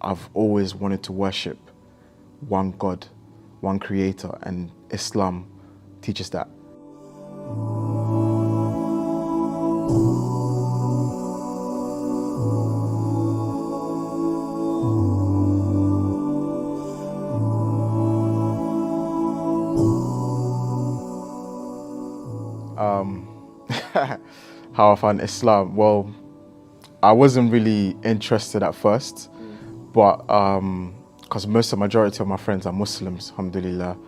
I've always wanted to worship one God, one creator, and Islam teaches that. How I found Islam. Well, I wasn't really interested at first, but because majority of my friends are Muslims, alhamdulillah,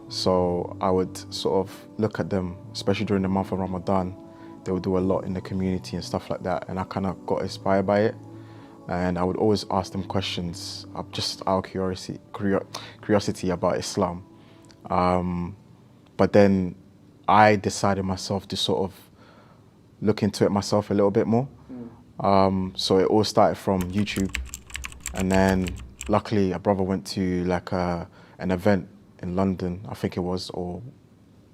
so I would sort of look at them, especially during the month of Ramadan. They would do a lot in the community and stuff like that, and I kind of got inspired by it. And I would always ask them questions, just out of curiosity about Islam. But then I decided myself to sort of look into it myself a little bit more. So it all started from YouTube, and then luckily a brother went to like an event in London, I think it was, or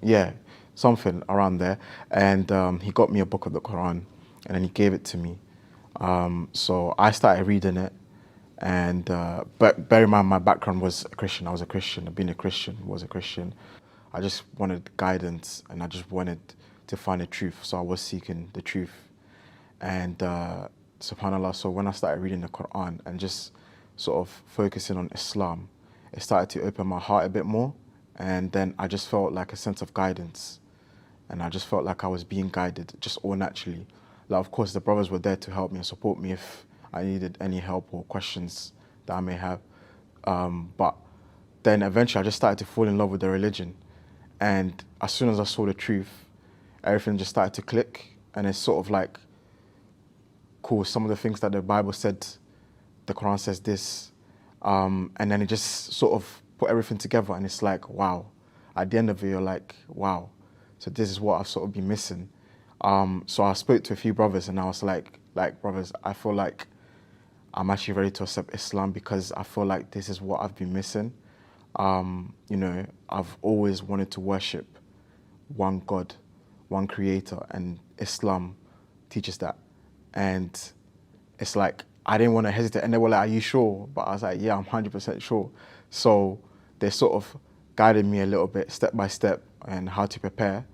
yeah, something around there, and he got me a book of the Quran, and then he gave it to me. So I started reading it, and but bear in mind my background was a Christian. I was a Christian. I've been a Christian, was a Christian. I just wanted guidance, and I just wanted to find the truth. So I was seeking the truth. And subhanAllah, so when I started reading the Quran and just sort of focusing on Islam, it started to open my heart a bit more. And then I just felt like a sense of guidance. And I just felt like I was being guided just all naturally. Like, of course, the brothers were there to help me and support me if I needed any help or questions that I may have. But then eventually I just started to fall in love with the religion. And as soon as I saw the truth, everything just started to click. And it's sort of like, cool, some of the things that the Bible said, the Quran says this. And then it just sort of put everything together. And it's like, wow. At the end of it, you're like, wow. So this is what I've sort of been missing. So I spoke to a few brothers and I was like, brothers, I feel like I'm actually ready to accept Islam because I feel like this is what I've been missing. You know, I've always wanted to worship one God, one creator, and Islam teaches that. And it's like, I didn't want to hesitate. And they were like, are you sure? But I was like, yeah, I'm 100% sure. So they sort of guided me a little bit, step by step, and how to prepare.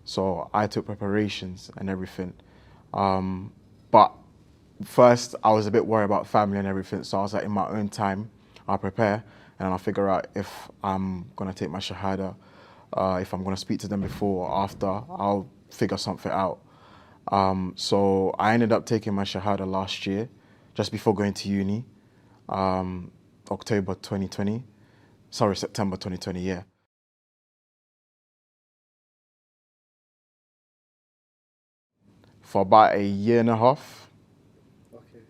So I took preparations and everything. But first, I was a bit worried about family and everything. So I was like, in my own time, I'll prepare and I'll figure out if I'm going to take my shahada, if I'm going to speak to them before or after, I'll figure something out. So I ended up taking my shahada last year, just before going to uni, September 2020, yeah. For about a year and a half. Okay.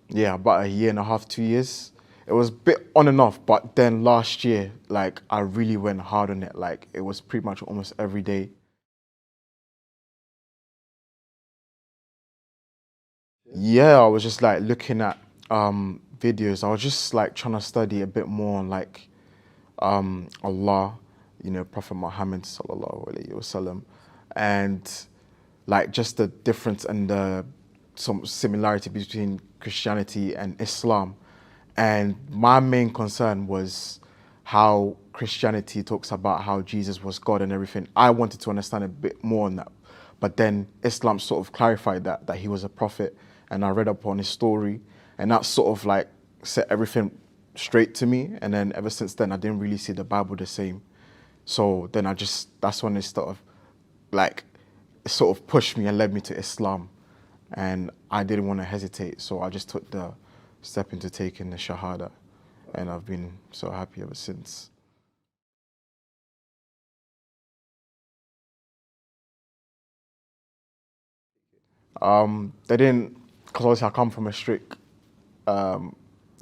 Yeah, about a year and a half, 2 years. It was a bit on and off, but then last year, like, I really went hard on it. Like, it was pretty much almost every day. Yeah, I was just like looking at videos. I was just like trying to study a bit more on like Allah, you know, Prophet Muhammad sallallahu alaihi wasallam, and like just the difference and some similarity between Christianity and Islam. And my main concern was how Christianity talks about how Jesus was God and everything. I wanted to understand a bit more on that. But then Islam sort of clarified that he was a prophet, and I read up on his story, and that sort of like set everything straight to me. And then ever since then, I didn't really see the Bible the same. So then that's when it sort of pushed me and led me to Islam. And I didn't want to hesitate, so I just took the step into taking the Shahada. And I've been so happy ever since. They didn't, because obviously I come from a strict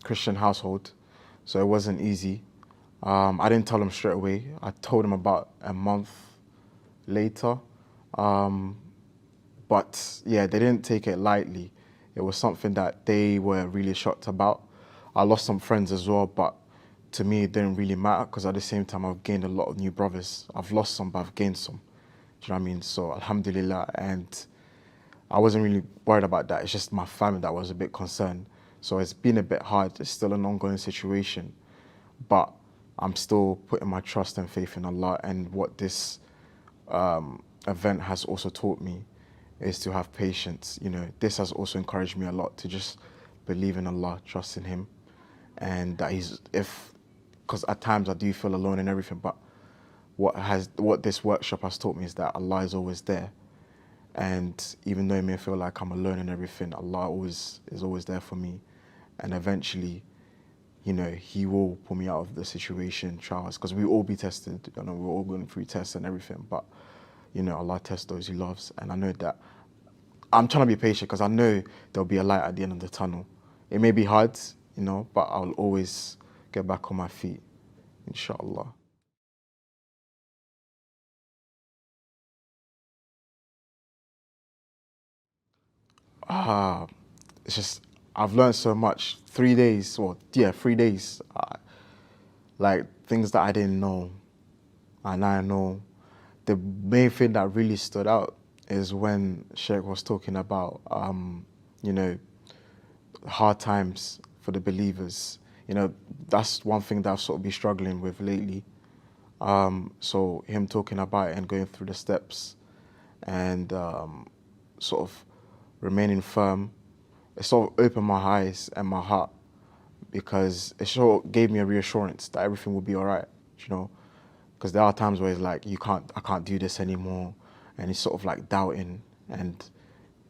Christian household, so it wasn't easy. I didn't tell them straight away. I told them about a month later. But yeah, they didn't take it lightly. It was something that they were really shocked about. I lost some friends as well, but to me it didn't really matter because at the same time I've gained a lot of new brothers. I've lost some, but I've gained some. Do you know what I mean? So alhamdulillah, and I wasn't really worried about that. It's just my family that was a bit concerned. So it's been a bit hard. It's still an ongoing situation, but I'm still putting my trust and faith in Allah. And what this event has also taught me is to have patience. You know, this has also encouraged me a lot to just believe in Allah, trust in Him, and that because at times I do feel alone and everything, but what this workshop has taught me is that Allah is always there. And even though it may feel like I'm alone and everything, Allah is always there for me. And eventually, you know, He will pull me out of the situation, trials, because we all be tested. You know, we're all going through tests and everything. But, you know, Allah tests those He loves. And I know that I'm trying to be patient because I know there'll be a light at the end of the tunnel. It may be hard, you know, but I'll always get back on my feet, inshallah. Ah, it's just, I've learned so much. 3 days, well, yeah, 3 days. Like things that I didn't know, and I know. The main thing that really stood out is when Sheikh was talking about, you know, hard times for the believers. You know, that's one thing that I've sort of been struggling with lately. So him talking about it and going through the steps and sort of remaining firm, it sort of opened my eyes and my heart because it sort of gave me a reassurance that everything will be all right, you know. Because there are times where it's like, I can't do this anymore. And he's sort of like doubting. And,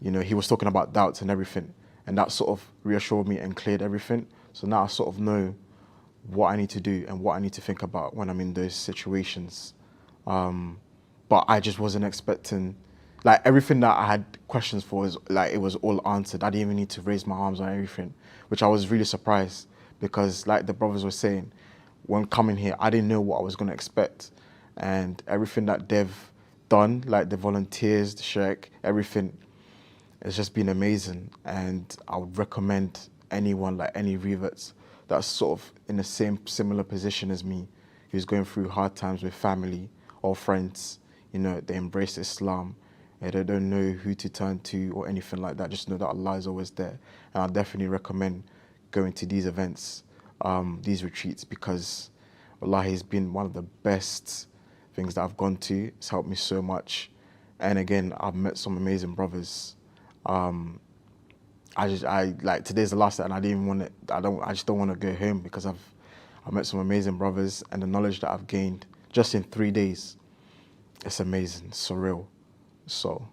you know, he was talking about doubts and everything. And that sort of reassured me and cleared everything. So now I sort of know what I need to do and what I need to think about when I'm in those situations. But I just wasn't expecting, like everything that I had questions for is like, it was all answered. I didn't even need to raise my arms or anything, which I was really surprised because like the brothers were saying, when coming here, I didn't know what I was going to expect. And everything that they've done, like the volunteers, the sheikh, everything, it's just been amazing. And I would recommend anyone, like any reverts, that's sort of in the similar position as me, who's going through hard times with family or friends, you know, they embrace Islam, and they don't know who to turn to or anything like that. Just know that Allah is always there. And I definitely recommend going to these events, these retreats, because Allah has been one of the best things that I've gone to. It's helped me so much. And again, I've met some amazing brothers. I like today's the last day, and I didn't even want to. I just don't want to go home because I've met some amazing brothers, and the knowledge that I've gained just in 3 days, it's amazing, surreal. So.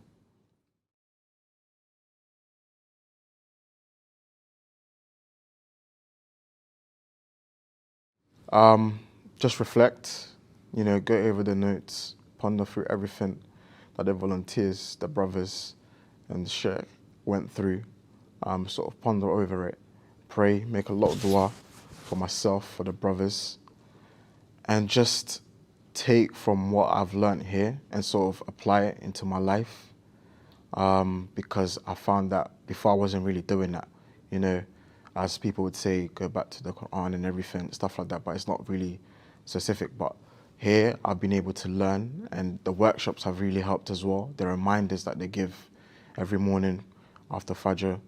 Just reflect, you know, go over the notes, ponder through everything that the volunteers, the brothers, and the sheikh went through. Sort of ponder over it, pray, make a lot of dua for myself, for the brothers, and just take from what I've learned here and sort of apply it into my life. Because I found that before I wasn't really doing that, you know, as people would say, go back to the Quran and everything, stuff like that, but it's not really specific. But here I've been able to learn, and the workshops have really helped as well. The reminders that they give every morning after Fajr,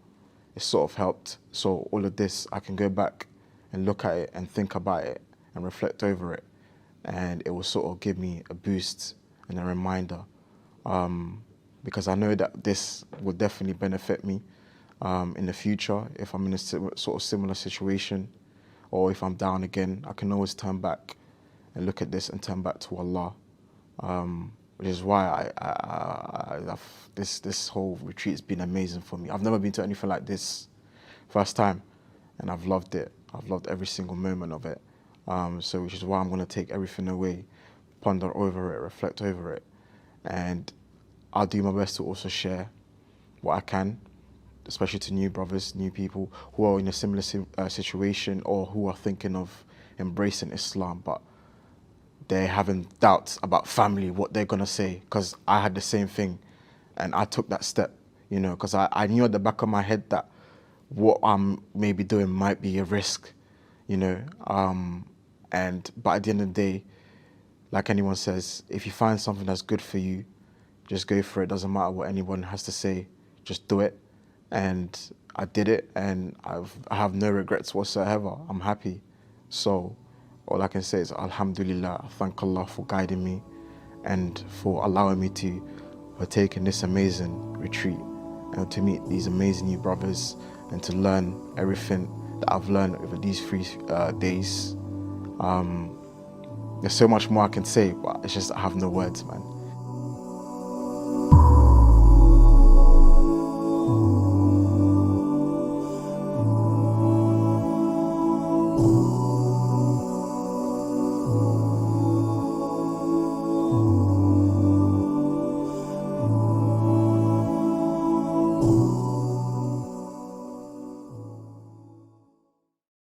it's sort of helped. So all of this, I can go back and look at it and think about it and reflect over it. And it will sort of give me a boost and a reminder. Because I know that this will definitely benefit me in the future if I'm in a sort of similar situation, or if I'm down again, I can always turn back and look at this and turn back to Allah, which is why this whole retreat has been amazing for me. I've never been to anything like this, first time, and I've loved it. I've loved every single moment of it. So which is why I'm going to take everything away, ponder over it, reflect over it, and I'll do my best to also share what I can, especially to new brothers, new people who are in a similar situation or who are thinking of embracing Islam, but they're having doubts about family, what they're going to say, because I had the same thing and I took that step, you know, because I knew at the back of my head that what I'm maybe doing might be a risk, you know, but at the end of the day, like anyone says, if you find something that's good for you, just go for it. Doesn't matter what anyone has to say, just do it. And I did it, and I have no regrets whatsoever. I'm happy. So all I can say is alhamdulillah. I thank Allah for guiding me and for allowing me to partake in this amazing retreat and to meet these amazing new brothers and to learn everything that I've learned over these 3 days. There's so much more I can say, but it's just I have no words, man.